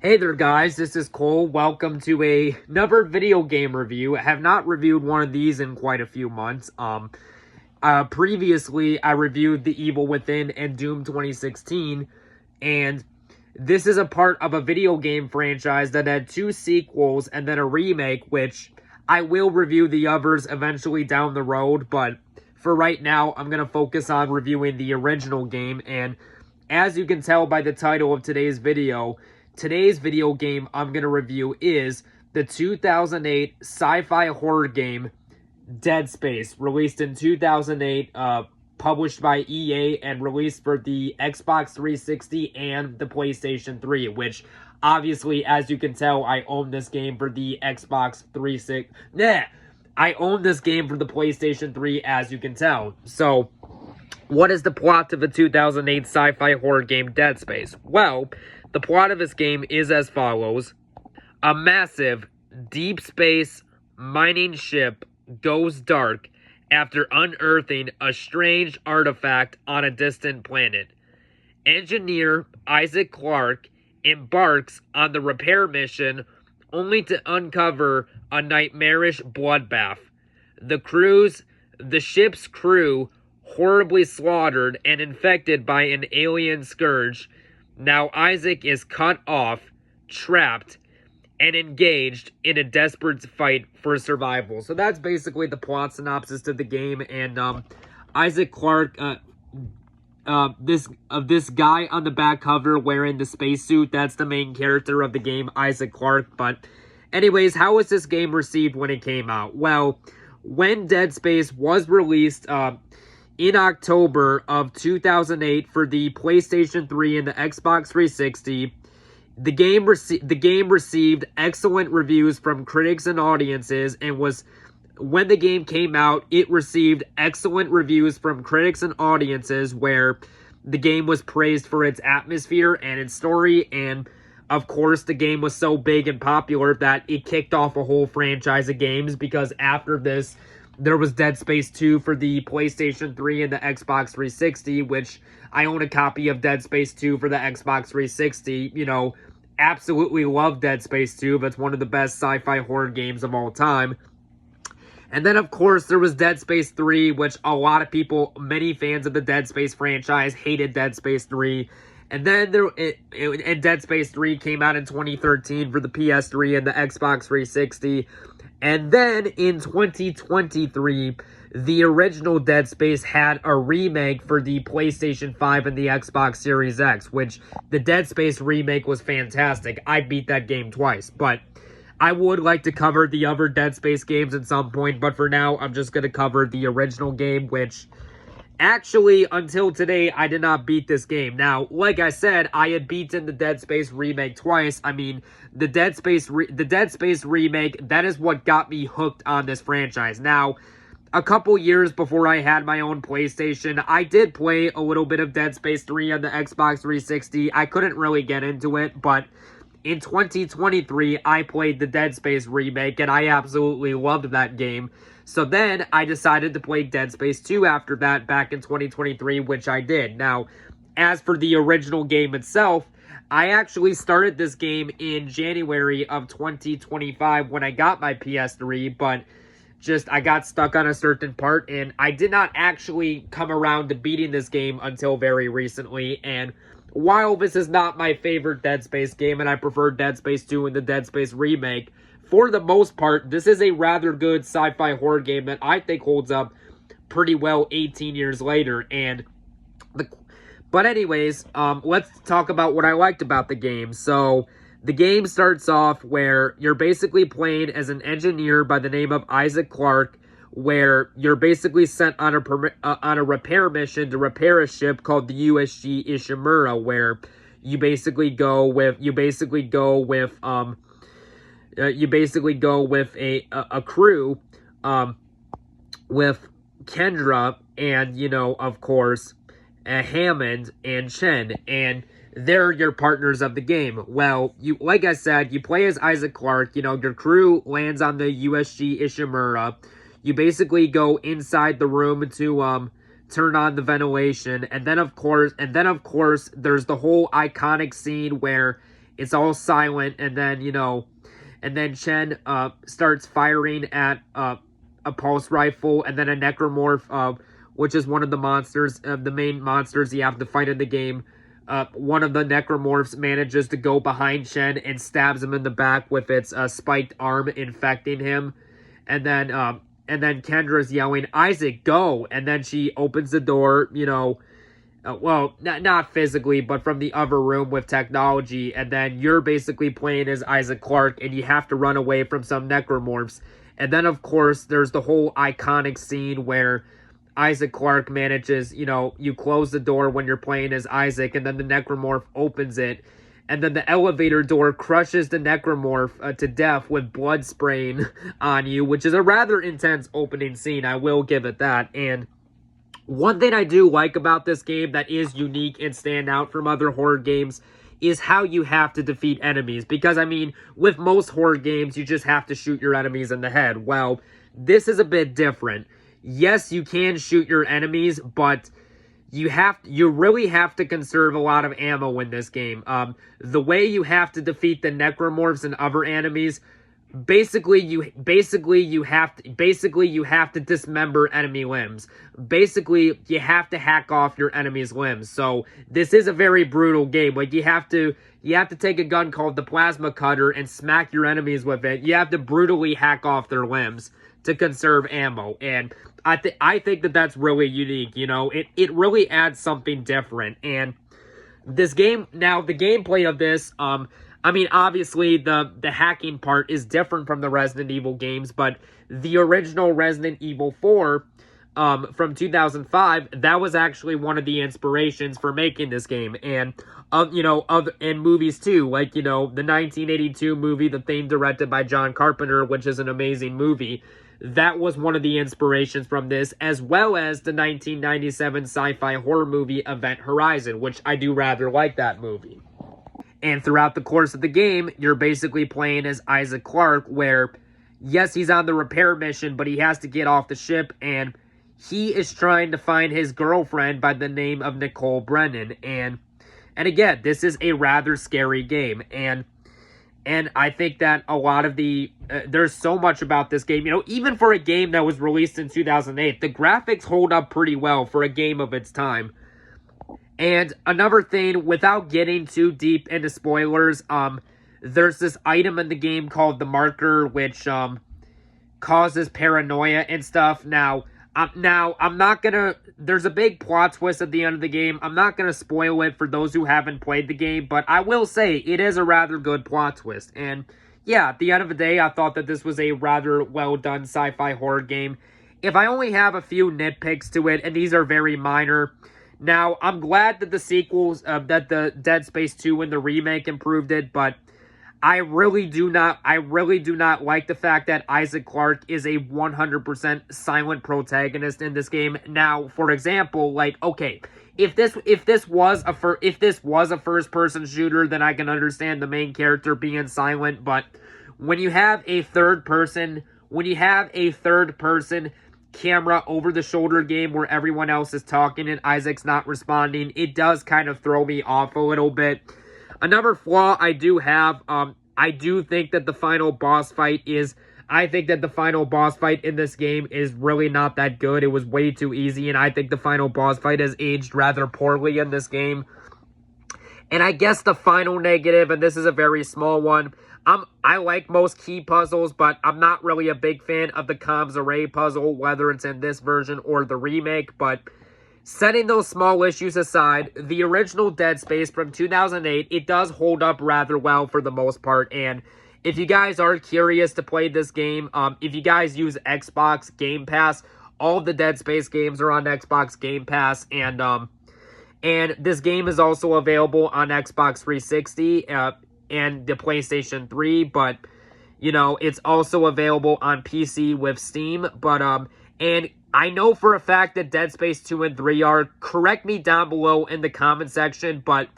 Hey there guys, this is Cole. Welcome to another video game review. I have not reviewed one of these in quite a few months. Previously I reviewed The Evil Within and Doom 2016, and this is a part of a video game franchise that had two sequels and then a remake, which I will review the others eventually down the road, but for right now I'm going to focus on reviewing the original game. And as you can tell by the title of today's video game I'm going to review is the 2008 sci-fi horror game Dead Space, released in 2008, published by EA and released for the Xbox 360 and the PlayStation 3, which obviously, as you can tell, I own this game for the Xbox 360. I own this game for the PlayStation 3, as you can tell. So, what is the plot of the 2008 sci-fi horror game Dead Space? Well, the plot of this game is as follows. A massive, deep space mining ship goes dark after unearthing a strange artifact on a distant planet. Engineer Isaac Clarke embarks on the repair mission only to uncover a nightmarish bloodbath. The ship's crew horribly slaughtered and infected by an alien scourge. Now Isaac is cut off, trapped, and engaged in a desperate fight for survival. So that's basically the plot synopsis to the game. And Isaac Clarke, this guy on the back cover wearing the spacesuit, that's the main character of the game, Isaac Clarke. But anyways, how was this game received when it came out? Well, when Dead Space was released in October of 2008 for the PlayStation 3 and the Xbox 360, the game received excellent reviews from critics and audiences, and when the game came out, it received excellent reviews from critics and audiences, where the game was praised for its atmosphere and its story. And of course, the game was so big and popular that it kicked off a whole franchise of games, because after this, there was Dead Space 2 for the PlayStation 3 and the Xbox 360, which I own a copy of Dead Space 2 for the Xbox 360. You know, absolutely love Dead Space 2. That's one of the best sci-fi horror games of all time. And then, of course, there was Dead Space 3, which a lot of people, many fans of the Dead Space franchise, hated Dead Space 3. And then Dead Space 3 came out in 2013 for the PS3 and the Xbox 360. And then in 2023, the original Dead Space had a remake for the PlayStation 5 and the Xbox Series X, which the Dead Space remake was fantastic. I beat that game twice, but I would like to cover the other Dead Space games at some point, but for now, I'm just going to cover the original game, which actually, until today, I did not beat this game. Now, like I said, I had beaten the Dead Space remake twice. I mean, the Dead Space remake, that is what got me hooked on this franchise. Now, a couple years before I had my own PlayStation, I did play a little bit of Dead Space 3 on the Xbox 360. I couldn't really get into it, but in 2023, I played the Dead Space remake, and I absolutely loved that game. So then, I decided to play Dead Space 2 after that, back in 2023, which I did. Now, as for the original game itself, I actually started this game in January of 2025 when I got my PS3, but I got stuck on a certain part, and I did not actually come around to beating this game until very recently. And while this is not my favorite Dead Space game, and I prefer Dead Space 2 and the Dead Space remake, for the most part, this is a rather good sci-fi horror game that I think holds up pretty well 18 years later. But anyways, let's talk about what I liked about the game. So, the game starts off where you're basically playing as an engineer by the name of Isaac Clarke, where you're basically sent on a repair mission to repair a ship called the USG Ishimura, where you basically go with a crew with Kendra and, you know, of course, Hammond and Chen, and they're your partners of the game. Well, like I said, you play as Isaac Clarke. You know, your crew lands on the USG Ishimura. You basically go inside the room to turn on the ventilation, and then of course there's the whole iconic scene where it's all silent, and then, and then Chen starts firing at a pulse rifle, and then a necromorph, which is one of the monsters, the main monsters you have to fight in the game. One of the necromorphs manages to go behind Chen and stabs him in the back with its spiked arm, infecting him. And then Kendra's yelling, "Isaac, go!" And then she opens the door, well, not physically, but from the other room with technology. And then you're basically playing as Isaac Clarke, and you have to run away from some necromorphs. And then, of course, there's the whole iconic scene where Isaac Clarke manages, you close the door when you're playing as Isaac, and then the necromorph opens it. And then the elevator door crushes the necromorph to death with blood spraying on you, which is a rather intense opening scene, I will give it that. And one thing I do like about this game that is unique and stand out from other horror games is how you have to defeat enemies. Because, I mean, with most horror games, you just have to shoot your enemies in the head. Well, this is a bit different. Yes, you can shoot your enemies, but you really have to conserve a lot of ammo in this game. The way you have to defeat the necromorphs and other enemies, basically you have to dismember enemy limbs. Basically, you have to hack off your enemy's limbs. So this is a very brutal game. Like, you have to take a gun called the plasma cutter and smack your enemies with it. You have to brutally hack off their limbs to conserve ammo. And I think that that's really unique. It really adds something different. And this game, now the gameplay of this, I mean, obviously the hacking part is different from the Resident Evil games, but the original Resident Evil 4 from 2005, that was actually one of the inspirations for making this game. And and movies too, like, the 1982 movie, The Thing, directed by John Carpenter, which is an amazing movie. That was one of the inspirations from this, as well as the 1997 sci-fi horror movie Event Horizon, which I do rather like that movie. And throughout the course of the game, you're basically playing as Isaac Clarke, where, yes, he's on the repair mission, but he has to get off the ship, and he is trying to find his girlfriend by the name of Nicole Brennan. And again, this is a rather scary game, and I think that a lot of there's so much about this game, even for a game that was released in 2008, the graphics hold up pretty well for a game of its time. And another thing, without getting too deep into spoilers, there's this item in the game called the marker, which causes paranoia and stuff. Now, I'm not gonna, there's a big plot twist at the end of the game. I'm not gonna spoil it for those who haven't played the game, but I will say it is a rather good plot twist. And yeah, at the end of the day, I thought that this was a rather well done sci-fi horror game. If I only have a few nitpicks to it, and these are very minor. Now, I'm glad that the sequels, that the Dead Space 2 and the remake improved it, but I really do not like the fact that Isaac Clarke is a 100% silent protagonist in this game. Now, for example, like, okay, if this was a first-person shooter, then I can understand the main character being silent, but when you have a third-person camera over-the-shoulder game where everyone else is talking and Isaac's not responding, it does kind of throw me off a little bit. Another flaw I do have, I do think that the final boss fight in this game is really not that good. It was way too easy, and I think the final boss fight has aged rather poorly in this game. And I guess the final negative, and this is a very small one, I like most key puzzles, but I'm not really a big fan of the comms array puzzle, whether it's in this version or the remake. But setting those small issues aside, the original Dead Space from 2008, it does hold up rather well for the most part. And if you guys are curious to play this game, if you guys use Xbox Game Pass, all the Dead Space games are on Xbox Game Pass, and this game is also available on Xbox 360 and the PlayStation 3, but, it's also available on PC with Steam, but, and I know for a fact that Dead Space 2 and 3 are, correct me down below in the comment section, but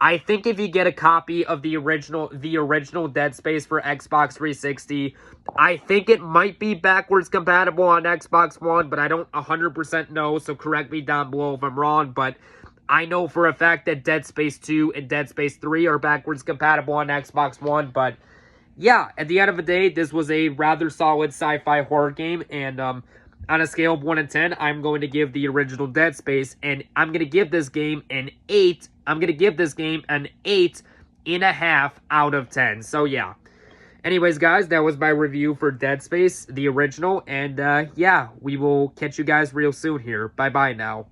I think if you get a copy of the original Dead Space for Xbox 360, I think it might be backwards compatible on Xbox One, but I don't 100% know, so correct me down below if I'm wrong, but I know for a fact that Dead Space 2 and Dead Space 3 are backwards compatible on Xbox One, but yeah, at the end of the day, this was a rather solid sci-fi horror game, and on a scale of 1 to 10, I'm going to give the original Dead Space, and I'm going to give this game an 8. I'm going to give this game an 8.5 out of 10. So yeah. Anyways, guys, that was my review for Dead Space, the original, and yeah, we will catch you guys real soon here. Bye-bye now.